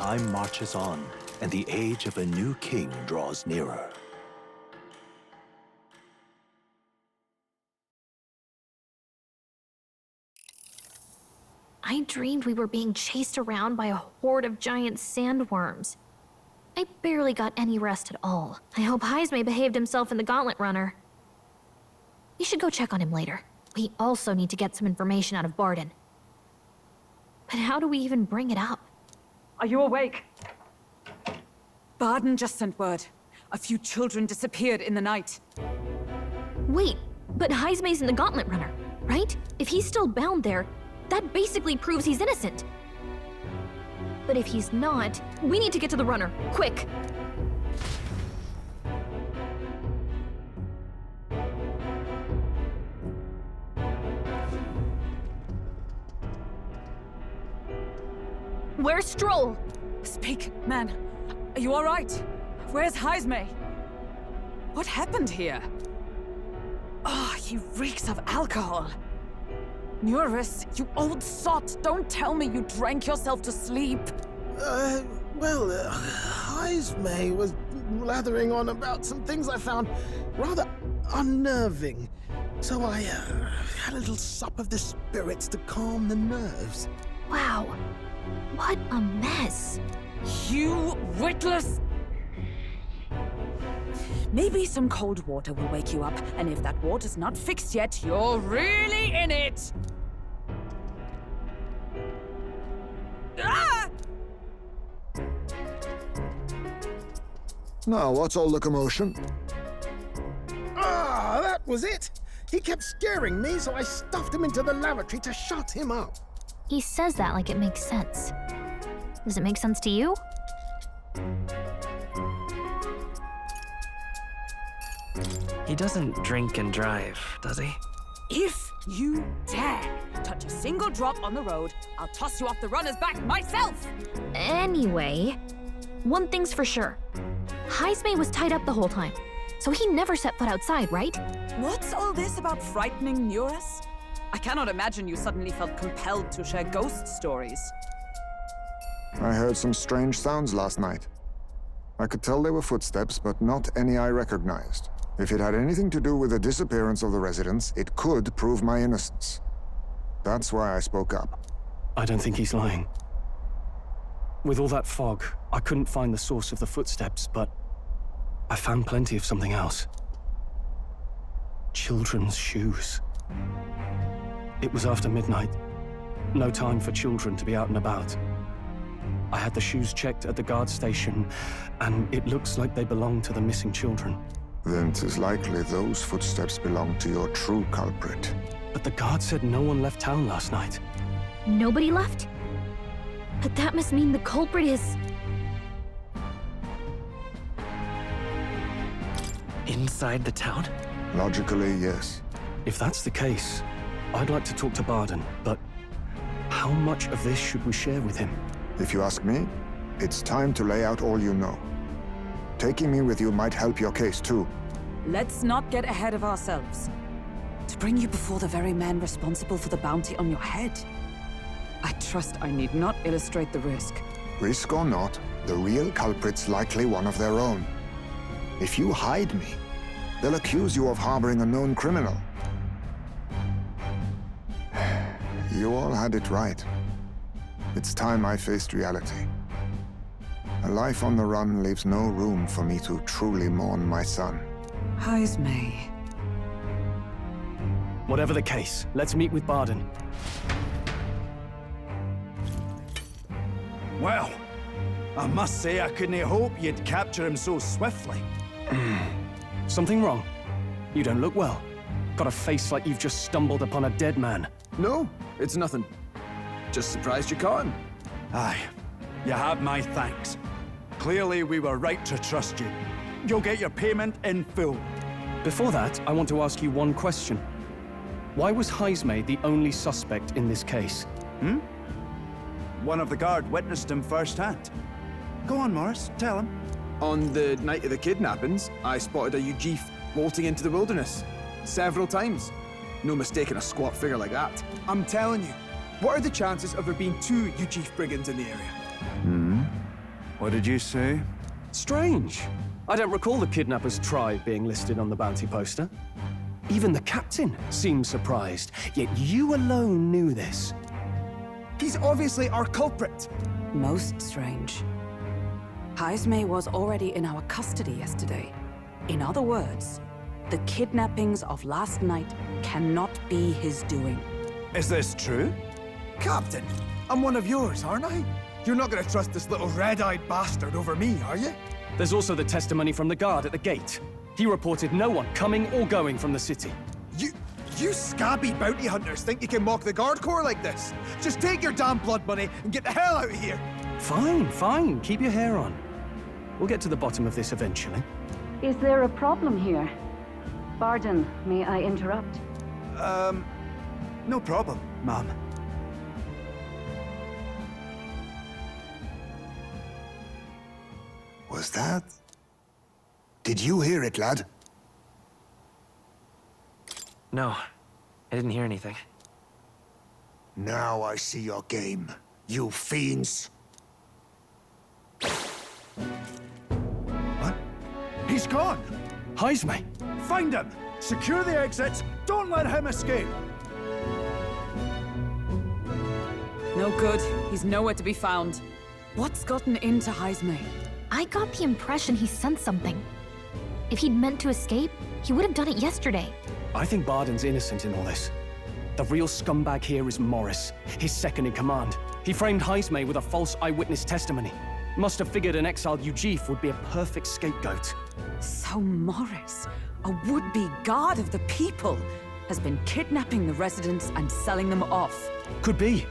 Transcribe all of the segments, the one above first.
Time marches on, and the age of a new king draws nearer. I dreamed we were being chased around by a horde of giant sandworms. I barely got any rest at all. I hope Heismay behaved himself in the Gauntlet Runner. We should go check on him later. We also need to get some information out of Barden. But how do we even bring it up? Are you awake? Barden just sent word. A few children disappeared in the night. Wait, but Heismay's in the Gauntlet Runner, right? If he's still bound there, that basically proves he's innocent. But if he's not, we need to get to the runner, quick! Where's Stroll? Speak, man. Are you all right? Where's Heismay? What happened here? Oh, he reeks of alcohol. Eurus, you old sot, don't tell me you drank yourself to sleep. Heismay was blathering on about some things I found rather unnerving. So I had a little sup of the spirits to calm the nerves. Wow, what a mess. You witless... Maybe some cold water will wake you up, and if that water's not fixed yet, you're really in it! Ah! Now, what's all the commotion? Ah, that was it! He kept scaring me, so I stuffed him into the lavatory to shut him up. He says that like it makes sense. Does it make sense to you? He doesn't drink and drive, does he? If you dare touch a single drop on the road, I'll toss you off the runner's back myself! Anyway, one thing's for sure. Heismay was tied up the whole time, so he never set foot outside, right? What's all this about frightening Eurus? I cannot imagine you suddenly felt compelled to share ghost stories. I heard some strange sounds last night. I could tell they were footsteps, but not any I recognized. If it had anything to do with the disappearance of the residents, it could prove my innocence. That's why I spoke up. I don't think he's lying. With all that fog, I couldn't find the source of the footsteps, but I found plenty of something else. Children's shoes. It was after midnight. No time for children to be out and about. I had the shoes checked at the guard station, and it looks like they belong to the missing children. Then 'tis likely those footsteps belong to your true culprit. But the guard said no one left town last night. Nobody left? But that must mean the culprit is... Inside the town? Logically, yes. If that's the case, I'd like to talk to Barden, but how much of this should we share with him? If you ask me, it's time to lay out all you know. Taking me with you might help your case, too. Let's not get ahead of ourselves. To bring you before the very man responsible for the bounty on your head, I trust I need not illustrate the risk. Risk or not, the real culprit's likely one of their own. If you hide me, they'll accuse you of harboring a known criminal. You all had it right. It's time I faced reality. A life on the run leaves no room for me to truly mourn my son. Heismay. Whatever the case, let's meet with Barden. Well, I must say I couldn't hope you'd capture him so swiftly. Something wrong? You don't look well. Got a face like you've just stumbled upon a dead man. No, it's nothing. Just surprised you caught him. Aye, you have my thanks. Clearly we were right to trust you. You'll get your payment in full. Before that, I want to ask you one question. Why was Heismay the only suspect in this case? One of the guard witnessed him firsthand. Go on, Morris, tell him. On the night of the kidnappings, I spotted a Ujif bolting into the wilderness. Several times. No mistaking a squat figure like that. I'm telling you, what are the chances of there being two Ujif brigands in the area? What did you say? Strange. I don't recall the kidnapper's tribe being listed on the bounty poster. Even the captain seemed surprised, yet you alone knew this. He's obviously our culprit. Most strange. Heismay was already in our custody yesterday. In other words, the kidnappings of last night cannot be his doing. Is this true? Captain, I'm one of yours, aren't I? You're not gonna trust this little red-eyed bastard over me, are you? There's also the testimony from the guard at the gate. He reported no one coming or going from the city. You scabby bounty hunters think you can mock the Guard Corps like this? Just take your damn blood money and get the hell out of here! Fine. Keep your hair on. We'll get to the bottom of this eventually. Is there a problem here? Pardon, may I interrupt? No problem, ma'am. Was that? Did you hear it, lad? No, I didn't hear anything. Now I see your game, you fiends. What? He's gone! Heismay! Find him! Secure the exits! Don't let him escape! No good. He's nowhere to be found. What's gotten into Heismay? I got the impression he sensed something. If he'd meant to escape, he would have done it yesterday. I think Barden's innocent in all this. The real scumbag here is Morris, his second in command. He framed Heismay with a false eyewitness testimony. Must have figured an exiled Ujif would be a perfect scapegoat. So Morris, a would-be guard of the people, has been kidnapping the residents and selling them off. Could be.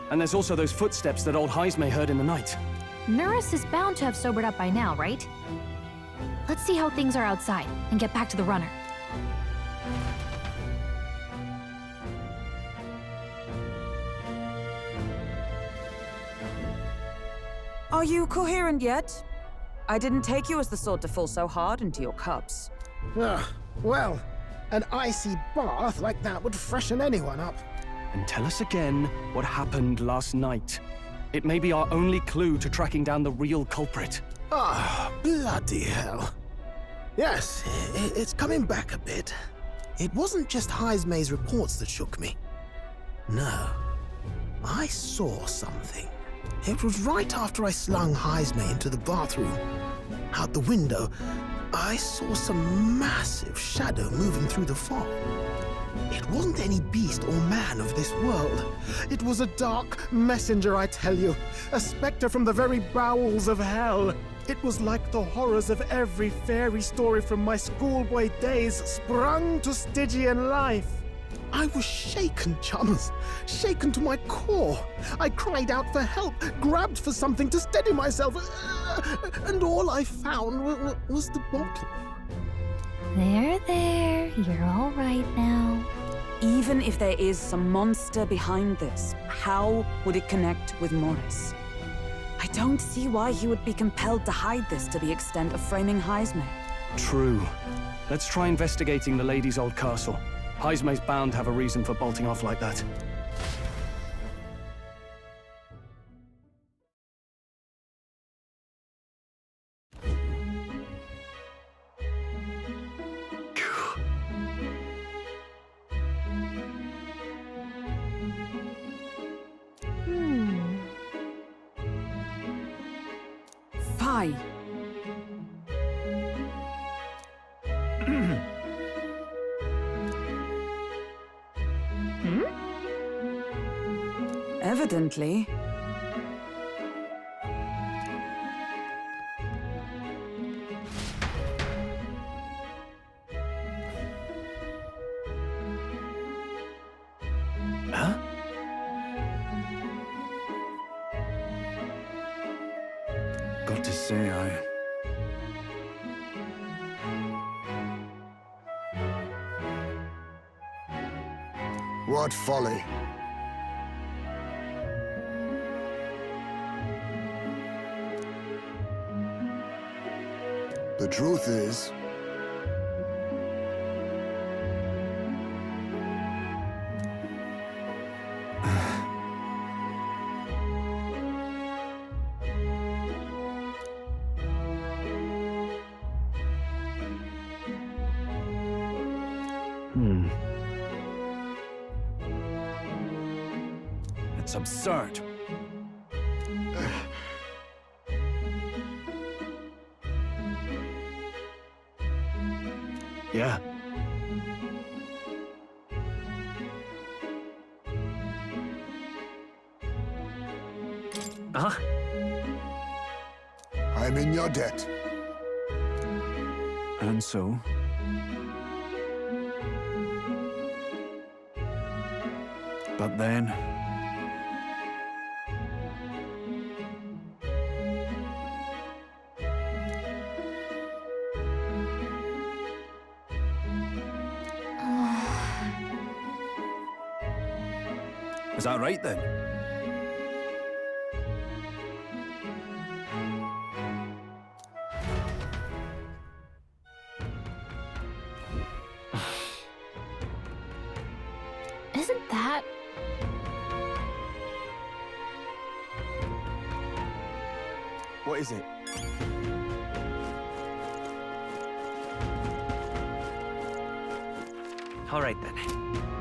And there's also those footsteps that old Heismay heard in the night. Nuris is bound to have sobered up by now, right? Let's see how things are outside and get back to the runner. Are you coherent yet? I didn't take you as the sort to fall so hard into your cups. Well, an icy bath like that would freshen anyone up. And tell us again what happened last night. It may be our only clue to tracking down the real culprit. Bloody hell. Yes, it's coming back a bit. It wasn't just Heismay's reports that shook me. No, I saw something. It was right after I slung Heismay into the bathroom. Out the window, I saw some massive shadow moving through the fog. It wasn't any beast or man of this world. It was a dark messenger, I tell you. A specter from the very bowels of hell. It was like the horrors of every fairy story from my schoolboy days sprung to Stygian life. I was shaken, chums. Shaken to my core. I cried out for help, grabbed for something to steady myself, and all I found was the bottle. There. You're all right now. Even if there is some monster behind this, how would it connect with Morris? I don't see why he would be compelled to hide this to the extent of framing Heismay. True. Let's try investigating the lady's old castle. Heismay's bound to have a reason for bolting off like that. Phi. Evidently. Huh? Got to say, What folly. The truth is, It's absurd. Yeah. Huh? I'm in your debt. And so? But then... Is that right then? Isn't that... What is it? All right then.